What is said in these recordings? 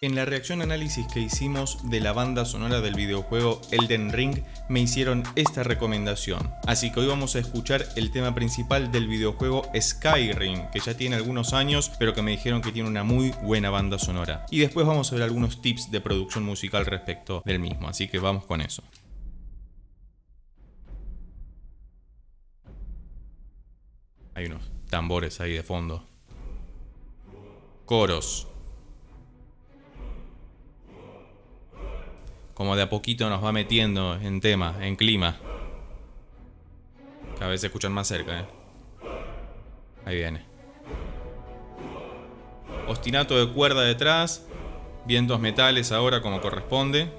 En la reacción análisis que hicimos de la banda sonora del videojuego Elden Ring, me hicieron esta recomendación. Así que hoy vamos a escuchar el tema principal del videojuego Skyrim, que ya tiene algunos años, pero que me dijeron que tiene una muy buena banda sonora. Y después vamos a ver algunos tips de producción musical respecto del mismo, así que vamos con eso. Hay unos tambores ahí de fondo. Coros. Como de a poquito nos va metiendo en tema, en clima. Cada vez se escuchan más cerca, Ahí viene. Ostinato de cuerda detrás. Vientos metales ahora como corresponde.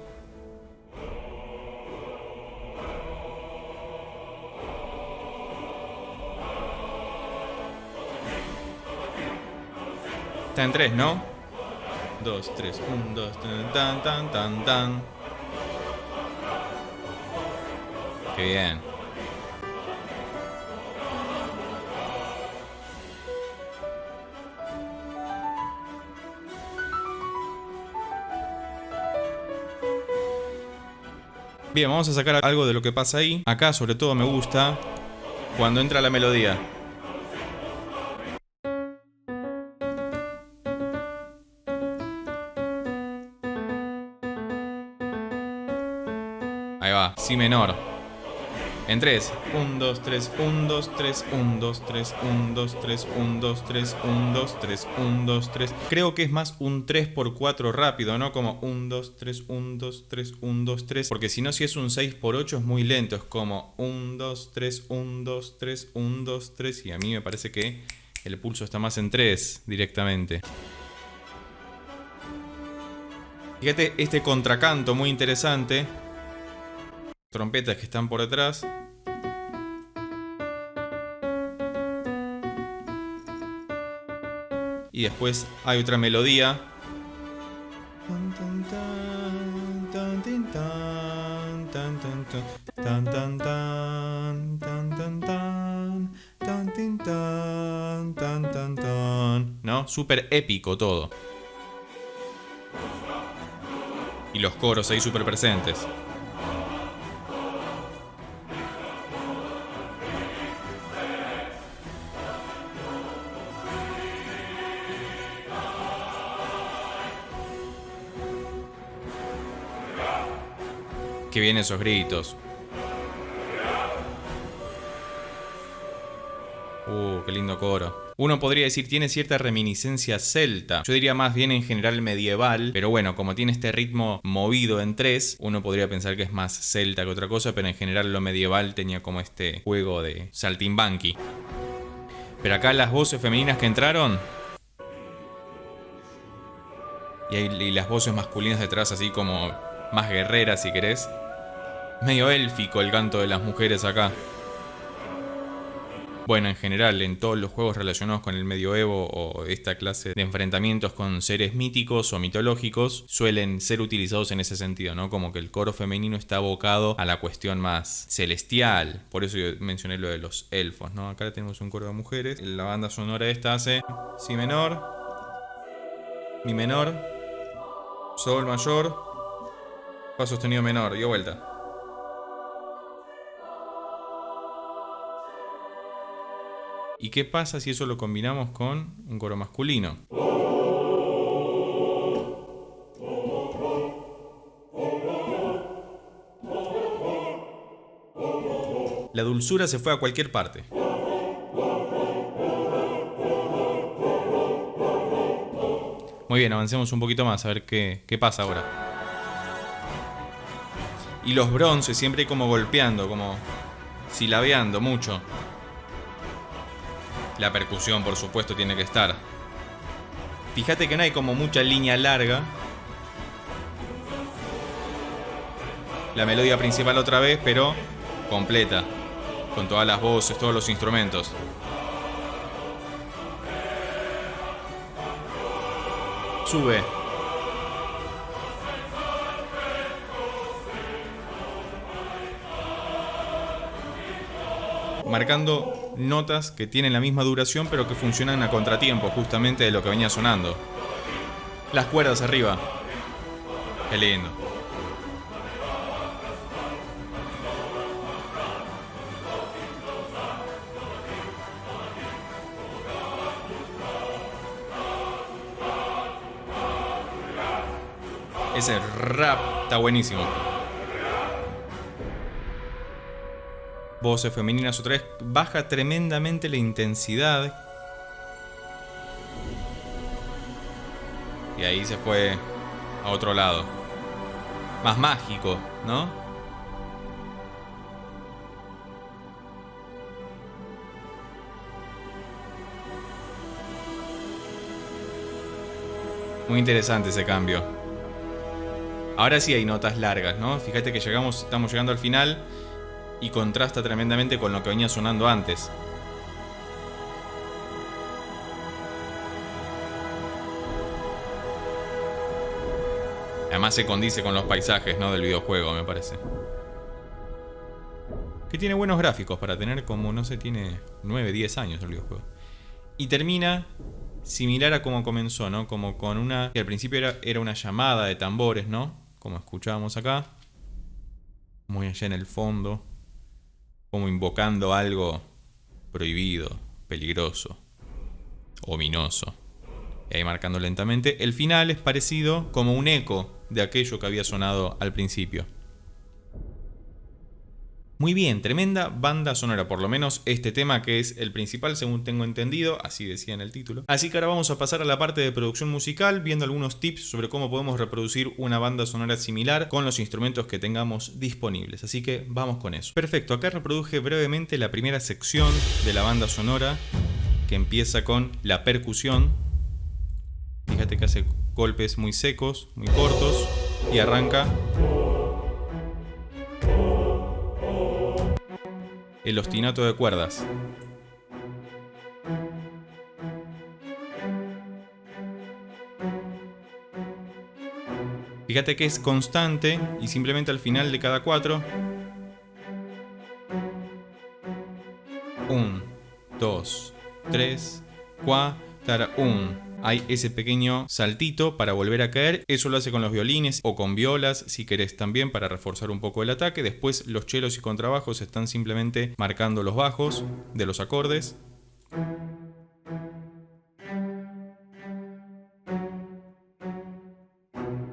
Está en 3, ¿no? 2, 3, 1, 2, tan, tan, tan, tan. Qué bien. Bien, vamos a sacar algo de lo que pasa ahí. Acá sobre todo me gusta cuando entra la melodía. Ahí va, si menor. En 3. 1, 2, 3, 1, 2, 3, 1, 2, 3, 1, 2, 3, 1, 2, 3, 1, 2, 3, 1, 2, 3. Creo que es más un 3x4 rápido, ¿no? Como 1, 2, 3, 1, 2, 3, 1, 2, 3. Porque si no, si es un 6x8 es muy lento. Es como 1, 2, 3, 1, 2, 3, 1, 2, 3. Y a mí me parece que el pulso está más en 3 directamente. Fíjate este contracanto muy interesante. Trompetas que están por detrás. Y después hay otra melodía. ¿No? Súper épico todo. Y los coros ahí súper presentes. Que vienen esos gritos. Qué lindo coro. Uno podría decir tiene cierta reminiscencia celta. Yo diría más bien en general medieval. Pero bueno, como tiene este ritmo movido en 3, uno podría pensar que es más celta que otra cosa. Pero en general lo medieval tenía como este juego de saltimbanqui. Pero acá las voces femeninas que entraron. Y las voces masculinas detrás así como más guerreras si querés. Medio élfico el canto de las mujeres acá. Bueno, en general, en todos los juegos relacionados con el medioevo o esta clase de enfrentamientos con seres míticos o mitológicos suelen ser utilizados en ese sentido, ¿no? Como que el coro femenino está abocado a la cuestión más celestial. Por eso yo mencioné lo de los elfos, ¿no? Acá tenemos un coro de mujeres. La banda sonora esta hace si menor, mi menor, sol mayor, fa sostenido menor, dio vuelta. ¿Y qué pasa si eso lo combinamos con un coro masculino? La dulzura se fue a cualquier parte. Muy bien, avancemos un poquito más a ver qué pasa ahora. Y los bronces siempre como golpeando, como silabeando mucho. La percusión, por supuesto, tiene que estar. Fíjate que no hay como mucha línea larga. La melodía principal otra vez, pero completa. Con todas las voces, todos los instrumentos. Sube. Marcando notas que tienen la misma duración pero que funcionan a contratiempo justamente de lo que venía sonando. Las cuerdas arriba. Qué lindo. Ese rap está buenísimo. Voces femeninas otra vez. Baja tremendamente la intensidad. Y ahí se fue a otro lado. Más mágico, ¿no? Muy interesante ese cambio. Ahora sí hay notas largas, ¿no? Fíjate que estamos llegando al final y contrasta tremendamente con lo que venía sonando antes. Además se condice con los paisajes, ¿no? Del videojuego, me parece. Que tiene buenos gráficos para tener como, no sé, tiene 9, 10 años el videojuego. Y termina similar a como comenzó, ¿no? Como con una... que al principio era una llamada de tambores, ¿no? Como escuchábamos acá. Muy allá en el fondo. Como invocando algo prohibido, peligroso, ominoso. Y ahí marcando lentamente. El final es parecido como un eco de aquello que había sonado al principio. Muy bien, tremenda banda sonora, por lo menos este tema que es el principal según tengo entendido, así decía en el título. Así que ahora vamos a pasar a la parte de producción musical, viendo algunos tips sobre cómo podemos reproducir una banda sonora similar con los instrumentos que tengamos disponibles. Así que vamos con eso. Perfecto, acá reproduje brevemente la primera sección de la banda sonora, que empieza con la percusión. Fíjate que hace golpes muy secos, muy cortos, y arranca el ostinato de cuerdas. Fíjate que es constante y simplemente al final de cada 4. 1, 2, 3, 4, 1. Hay ese pequeño saltito para volver a caer. Eso lo hace con los violines o con violas, si querés también, para reforzar un poco el ataque. Después los chelos y contrabajos están simplemente marcando los bajos de los acordes.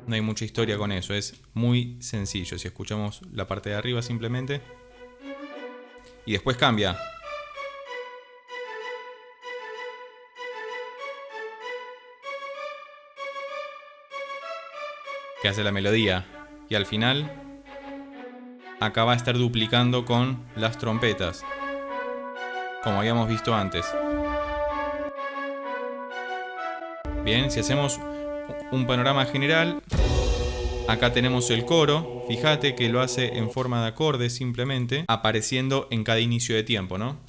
No hay mucha historia con eso, es muy sencillo. Si escuchamos la parte de arriba simplemente. Y después cambia. Que hace la melodía. Y al final acá va a estar duplicando con las trompetas, como habíamos visto antes. Bien, si hacemos un panorama general, acá tenemos el coro. Fíjate que lo hace en forma de acorde simplemente, apareciendo en cada inicio de tiempo, ¿no?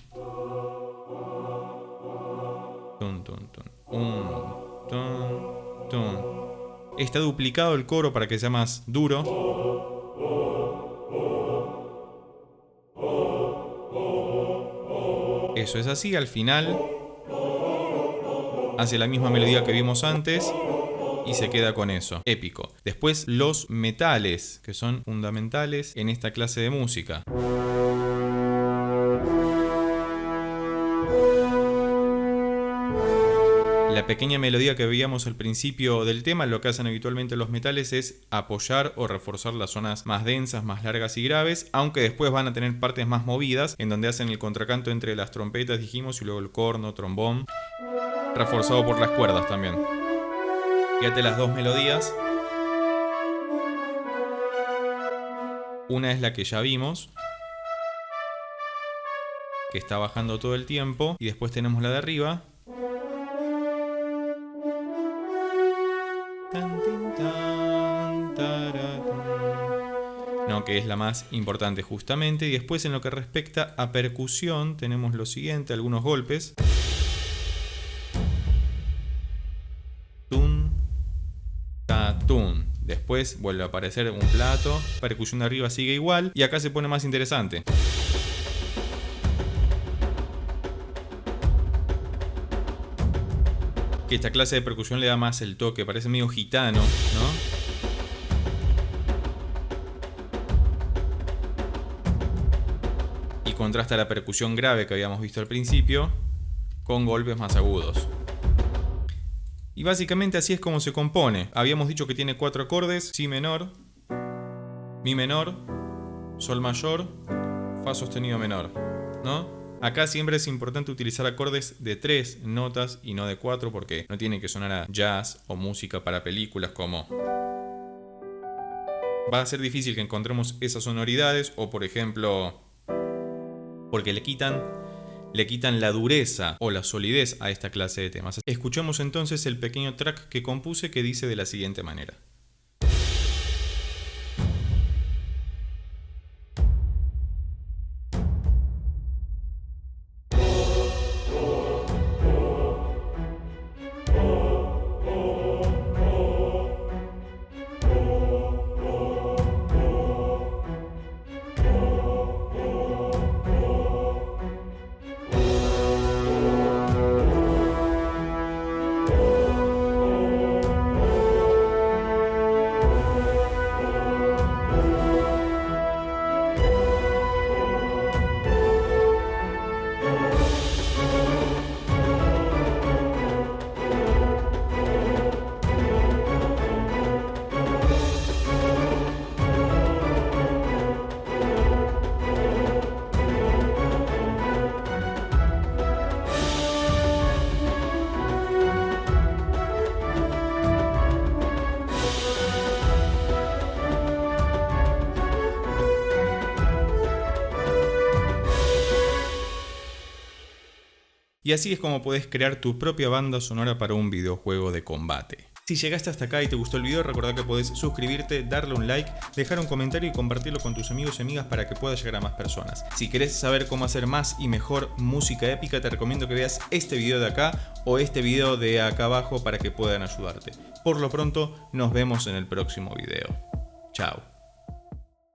Tun, tun, tun. Tun, tun. Está duplicado el coro para que sea más duro. Eso es así, al final hace la misma melodía que vimos antes y se queda con eso. Épico. Después los metales, que son fundamentales en esta clase de música. La pequeña melodía que veíamos al principio del tema, lo que hacen habitualmente los metales es apoyar o reforzar las zonas más densas, más largas y graves, aunque después van a tener partes más movidas, en donde hacen el contracanto entre las trompetas, dijimos, y luego el corno, trombón, reforzado por las cuerdas también. Fíjate las dos melodías. Una es la que ya vimos, que está bajando todo el tiempo, y después tenemos la de arriba. No, que es la más importante justamente. Y después en lo que respecta a percusión tenemos lo siguiente, algunos golpes. Tun, ta, tun. Después vuelve a aparecer un plato. Percusión de arriba sigue igual. Y acá se pone más interesante. que esta clase de percusión le da más el toque, parece medio gitano, ¿no? Y contrasta la percusión grave que habíamos visto al principio con golpes más agudos. Y básicamente así es como se compone. Habíamos dicho que tiene 4 acordes: si menor, mi menor, sol mayor, fa sostenido menor, ¿no? Acá siempre es importante utilizar acordes de 3 notas y no de 4, porque no tiene que sonar a jazz o música para películas como... Va a ser difícil que encontremos esas sonoridades, o por ejemplo, porque le quitan la dureza o la solidez a esta clase de temas. Escuchemos entonces el pequeño track que compuse, que dice de la siguiente manera. Y así es como puedes crear tu propia banda sonora para un videojuego de combate. Si llegaste hasta acá y te gustó el video, recordá que podés suscribirte, darle un like, dejar un comentario y compartirlo con tus amigos y amigas para que pueda llegar a más personas. Si querés saber cómo hacer más y mejor música épica, te recomiendo que veas este video de acá o este video de acá abajo para que puedan ayudarte. Por lo pronto, nos vemos en el próximo video. Chao.